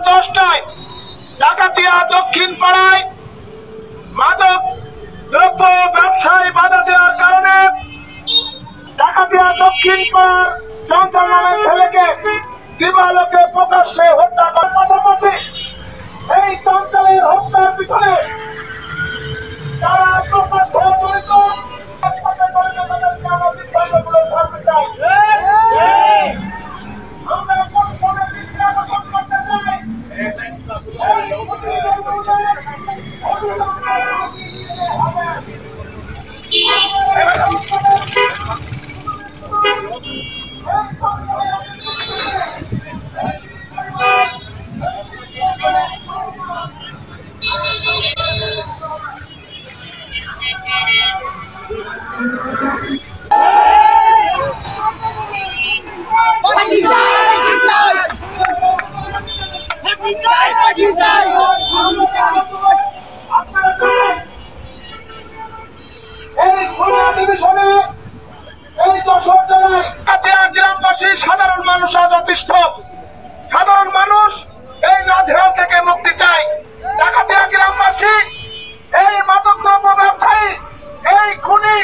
10টায় ডাকাতিয়া দক্ষিণ পাড়ায় মাদক দ্রব্য ব্যবসায় বাধা দেওয়ার কারণে ডাকাতিয়া দক্ষিণ পাড়ার চঞ্চল নামের ছেলেকে দিবালোকে প্রকাশ্যে হত্যা করার পাশাপাশি এই চঞ্চলের হত্যার পিছনে যারা প্রকাশ্যে জড়িত তাদেরকে আমরা দৃষ্টান্তমূলক শাস্তি চাই। আমরা কোন দৃষ্টি আকর্ষণ করতে চাই গ্রামবাসী সাধারণ মানুষ যথেষ্ট সাধারণ মানুষ এই নাজেহাল থেকে মুক্তি চায়। ডাকাতিয়া গ্রামবাসী এই মাদক দ্রব্য ব্যবসায়ী এই খুনি